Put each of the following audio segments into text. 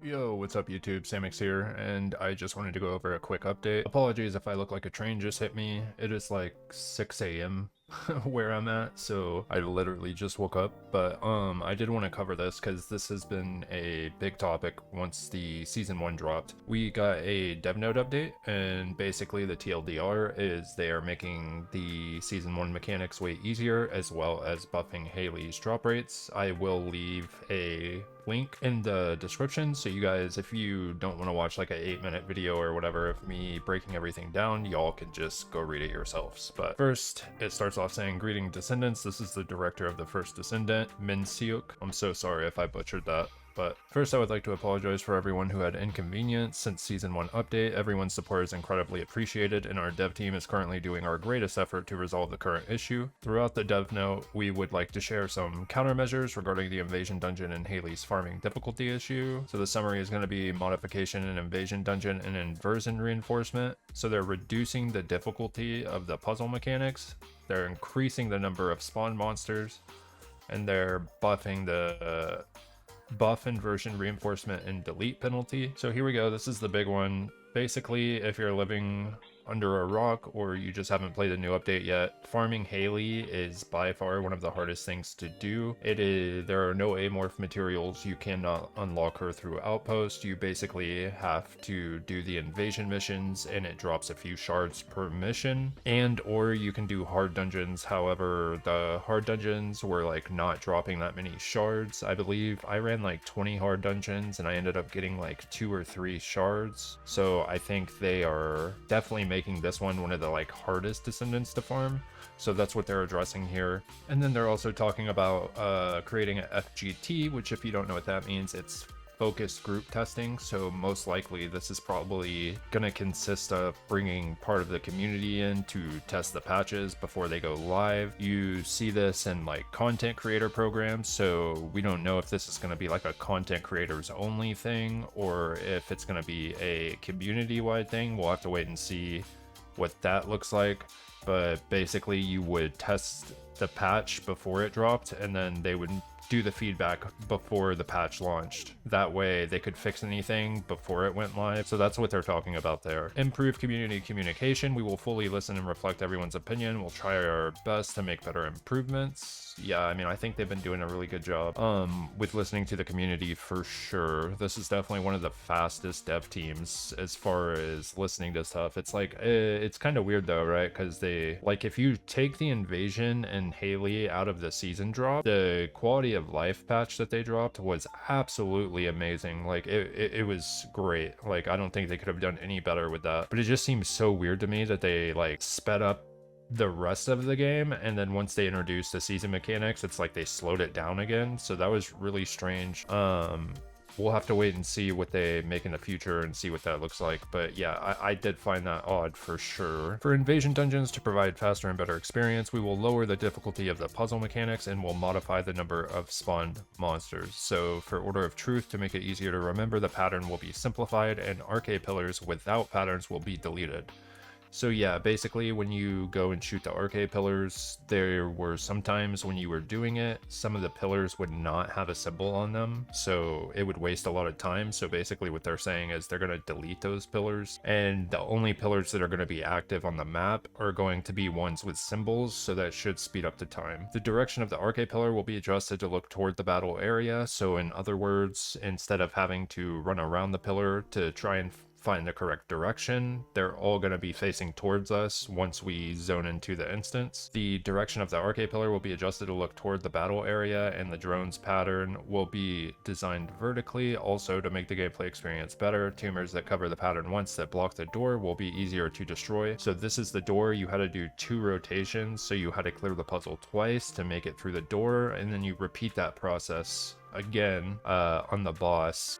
Yo, what's up YouTube? Samix here, and I just wanted to go over a quick update. Apologies if I look like a train just hit me. It is like 6 a.m. where I'm at, so I literally just woke up. But I did want to cover this because this has been a big topic once the Season 1 dropped. We got a dev node update, and basically the TLDR is they are making the Season 1 mechanics way easier, as well as buffing Hailey's drop rates. I will leave a link in the description, so you guys, if you don't want to watch like an 8-minute video or whatever of me breaking everything down, y'all can just go read it yourselves. But first, it starts off saying, "Greeting Descendants, this is the director of the First Descendant, Min Seok." I'm so sorry if I butchered that. But first, I would like to apologize for everyone who had inconvenience since Season 1 update. Everyone's support is incredibly appreciated, and our dev team is currently doing our greatest effort to resolve the current issue. Throughout the dev note, we would like to share some countermeasures regarding the Invasion Dungeon and Hailey's farming difficulty issue. So the summary is going to be modification in Invasion Dungeon and inversion reinforcement. So they're reducing the difficulty of the puzzle mechanics, they're increasing the number of spawn monsters, and they're buffing the buff inversion reinforcement and delete penalty. So here we go, this is the big one. Basically, if you're living under a rock or you just haven't played the new update yet, farming Hailey is by far one of the hardest things to do. There are no amorph materials, you cannot unlock her through outpost. You basically have to do the invasion missions and it drops a few shards per mission, and or you can do hard dungeons. However, the hard dungeons were like not dropping that many shards. I believe I ran like 20 hard dungeons and I ended up getting like 2 or 3 shards. So I think they are definitely making this one of the like hardest descendants to farm. So that's what they're addressing here. And then they're also talking about creating an FGT, which if you don't know what that means, it's focused group testing. So most likely this is probably going to consist of bringing part of the community in to test the patches before they go live. You see this in like content creator programs, so we don't know if this is going to be like a content creators only thing or if it's going to be a community wide thing. We'll have to wait and see what that looks like. But basically you would test the patch before it dropped, and then they would do the feedback before the patch launched. That way they could fix anything before it went live. So that's what they're talking about there. Improve community communication. We will fully listen and reflect everyone's opinion. We'll try our best to make better improvements. Yeah, I mean, I think they've been doing a really good job with listening to the community for sure. This is definitely one of the fastest dev teams as far as listening to stuff. It's like, it's kind of weird though, right? Because they, like, if you take the Invasion and Hailey out of the season drop, the quality of life patch that they dropped was absolutely amazing. Like, it was great. Like, I don't think they could have done any better with that. But it just seems so weird to me that they, like, sped up the rest of the game, and then once they introduced the season mechanics, it's like they slowed it down again. So that was really strange. We'll have to wait and see what they make in the future and see what that looks like. But yeah, I did find that odd for sure. For invasion dungeons, to provide faster and better experience, we will lower the difficulty of the puzzle mechanics and will modify the number of spawned monsters. So for Order of Truth, to make it easier to remember, the pattern will be simplified and RK pillars without patterns will be deleted. So yeah, basically when you go and shoot the RK pillars, there were sometimes when you were doing it, some of the pillars would not have a symbol on them, so it would waste a lot of time. So basically what they're saying is they're going to delete those pillars, and the only pillars that are going to be active on the map are going to be ones with symbols, so that should speed up the time. The direction of the RK pillar will be adjusted to look toward the battle area, so in other words, instead of having to run around the pillar to try and find the correct direction, they're all going to be facing towards us once we zone into the instance. The direction of the RK pillar will be adjusted to look toward the battle area, and the drone's pattern will be designed vertically also to make the gameplay experience better. Tumors that cover the pattern once that block the door will be easier to destroy. So this is the door. You had to do 2 rotations, so you had to clear the puzzle twice to make it through the door, and then you repeat that process again on the boss.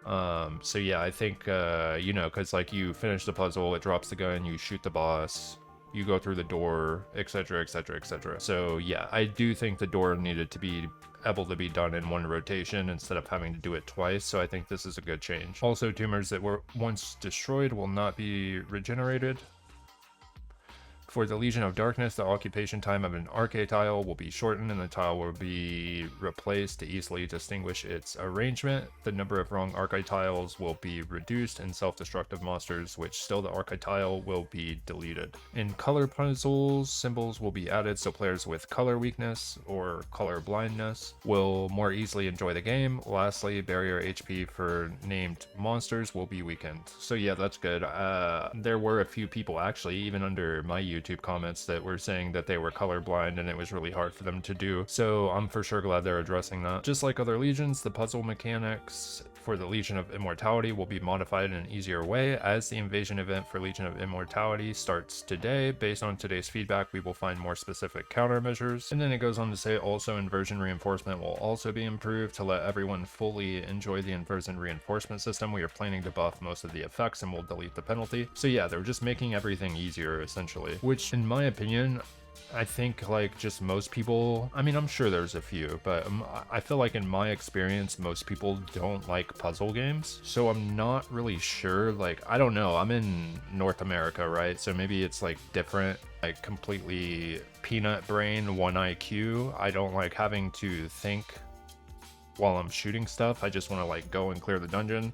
So yeah, I think you know, because like you finish the puzzle, it drops the gun, you shoot the boss, you go through the door, etc, etc, etc. So yeah, I do think the door needed to be able to be done in 1 rotation instead of having to do it twice, so I think this is a good change. Also, tumors that were once destroyed will not be regenerated. For the Legion of Darkness, the occupation time of an arcade tile will be shortened and the tile will be replaced to easily distinguish its arrangement. The number of wrong arcade tiles will be reduced, and self-destructive monsters which steal the arcade tile will be deleted. In color puzzles, symbols will be added so players with color weakness or color blindness will more easily enjoy the game. Lastly, barrier HP for named monsters will be weakened. So yeah, that's good. There were a few people actually, even under my YouTube comments, that were saying that they were colorblind and it was really hard for them to do. So I'm for sure glad they're addressing that. Just like other legions, the puzzle mechanics for the Legion of Immortality will be modified in an easier way as the invasion event for Legion of Immortality starts today. Based on today's feedback, we will find more specific countermeasures. And then it goes on to say also inversion reinforcement will also be improved to let everyone fully enjoy the inversion reinforcement system. We are planning to buff most of the effects and will delete the penalty. So yeah, they're just making everything easier essentially, which in my opinion, I think like just most people, I mean, I'm sure there's a few, but I feel like in my experience, most people don't like puzzle games. So I'm not really sure, like, I don't know. I'm in North America, right? So maybe it's like different, like completely peanut brain, 1 IQ. I don't like having to think while I'm shooting stuff. I just want to like go and clear the dungeon.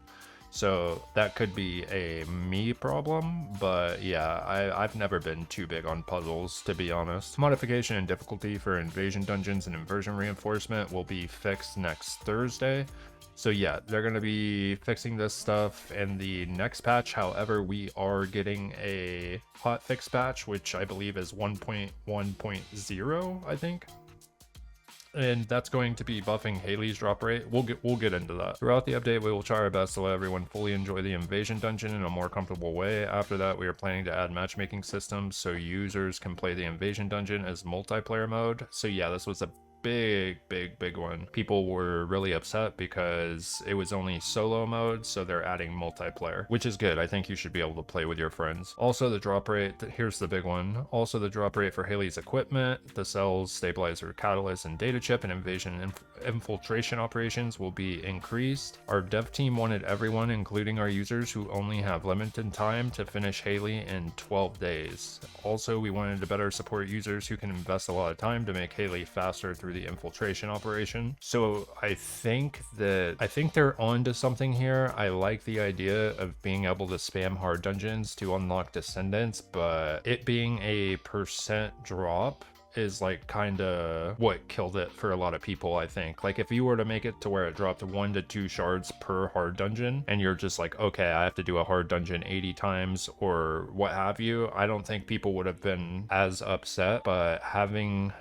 So that could be a me problem, but yeah, I've never been too big on puzzles, to be honest. Modification and difficulty for invasion dungeons and inversion reinforcement will be fixed next Thursday. So yeah, they're going to be fixing this stuff in the next patch. However, we are getting a hotfix patch, which I believe is 1.1.0, I think. And that's going to be buffing Hailey's drop rate. We'll get into that. Throughout the update, we will try our best to let everyone fully enjoy the invasion dungeon in a more comfortable way. After that, we are planning to add matchmaking systems so users can play the invasion dungeon as multiplayer mode. So yeah, this was a big one. People were really upset because it was only solo mode, so they're adding multiplayer, which is good. I think you should be able to play with your friends. Also, the drop rate, here's the big one. Also, the drop rate for Hailey's equipment, the cells, stabilizer, catalyst, and data chip and invasion infiltration operations will be increased. Our dev team wanted everyone, including our users who only have limited time, to finish Hailey in 12 days. Also, we wanted to better support users who can invest a lot of time to make Hailey faster through the infiltration operation. So I think they're on to something here. I like the idea of being able to spam hard dungeons to unlock Descendants, but it being a percent drop is like kind of what killed it for a lot of people. I think like if you were to make it to where it dropped 1 to 2 shards per hard dungeon and you're just like, okay, I have to do a hard dungeon 80 times or what have you, I don't think people would have been as upset. But having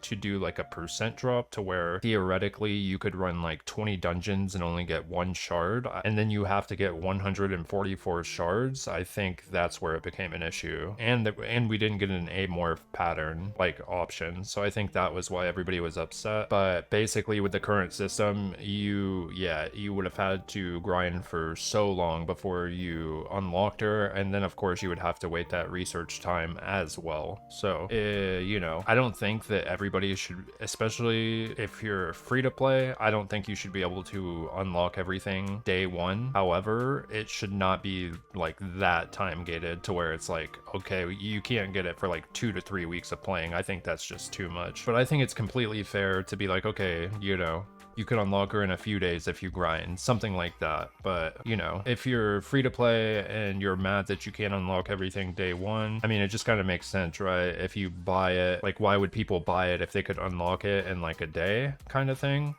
to do like a percent drop to where theoretically you could run like 20 dungeons and only get 1 shard, and then you have to get 144 shards, I think that's where it became an issue. And we didn't get an amorph pattern like option, so I think that was why everybody was upset. But basically with the current system, you would have had to grind for so long before you unlocked her, and then of course you would have to wait that research time as well. So you know, I don't think that everybody should, especially if you're free to play, I don't think you should be able to unlock everything day 1. However, it should not be like that time gated to where it's like, okay, you can't get it for like 2 to 3 weeks of playing. I think that's just too much. But I think it's completely fair to be like, okay, you know, you could unlock her in a few days if you grind, something like that. But, you know, if you're free to play and you're mad that you can't unlock everything day 1, I mean, it just kind of makes sense, right? If you buy it, like, why would people buy it if they could unlock it in like a day kind of thing?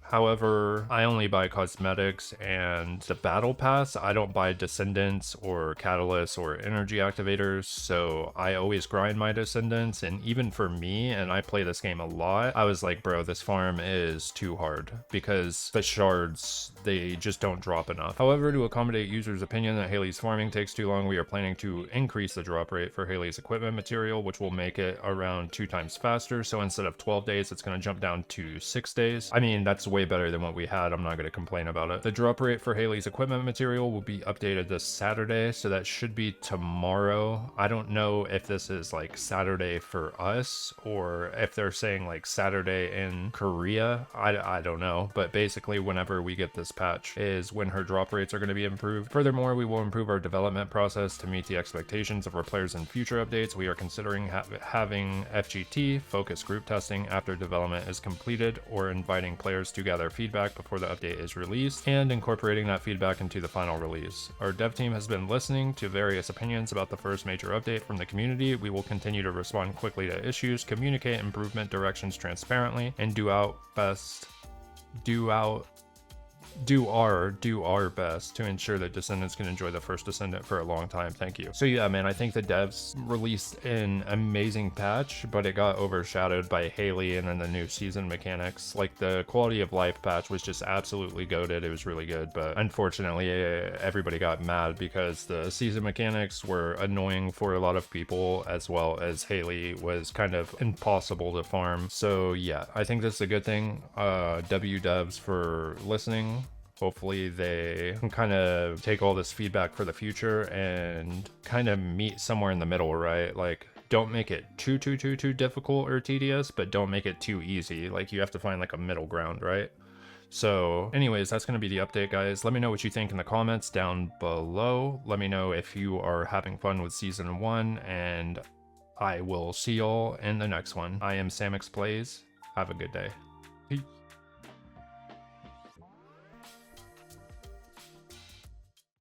However, I only buy cosmetics and the battle pass. I don't buy Descendants or Catalysts or energy activators, so I always grind my Descendants. And even for me, and I play this game a lot, I was like, bro, this farm is too hard because the shards, they just don't drop enough. However, to accommodate users' opinion that Hailey's farming takes too long, we are planning to increase the drop rate for Hailey's equipment material, which will make it around 2 times faster. So instead of 12 days, it's going to jump down to 6 days. I mean, that's way better than what we had. I'm not going to complain about it. The drop rate for Hailey's equipment material will be updated this Saturday, so that should be tomorrow. I don't know if this is like Saturday for us or if they're saying like Saturday in Korea. I don't know, but basically whenever we get this patch is when her drop rates are going to be improved. Furthermore, we will improve our development process to meet the expectations of our players in future updates. We are considering having FGT, focus group testing, after development is completed, or inviting players to gather feedback before the update is released and incorporating that feedback into the final release. Our dev team has been listening to various opinions about the first major update from the community. We will continue to respond quickly to issues, communicate improvement directions transparently, and do our best to ensure that Descendants can enjoy the First Descendant for a long time. Thank you. So yeah, man, I think the devs released an amazing patch, but it got overshadowed by Hailey and then the new season mechanics. Like, the quality of life patch was just absolutely goated. It was really good, but unfortunately everybody got mad because the season mechanics were annoying for a lot of people, as well as Hailey was kind of impossible to farm. So yeah, I think this is a good thing. Devs for listening. Hopefully they can kind of take all this feedback for the future and kind of meet somewhere in the middle, right? Like, don't make it too difficult or tedious, but don't make it too easy. Like, you have to find like a middle ground, right? So anyways, that's going to be the update, guys. Let me know what you think in the comments down below. Let me know if you are having fun with season 1, and I will see y'all in the next one. I am Samix Plays. Have a good day. Peace.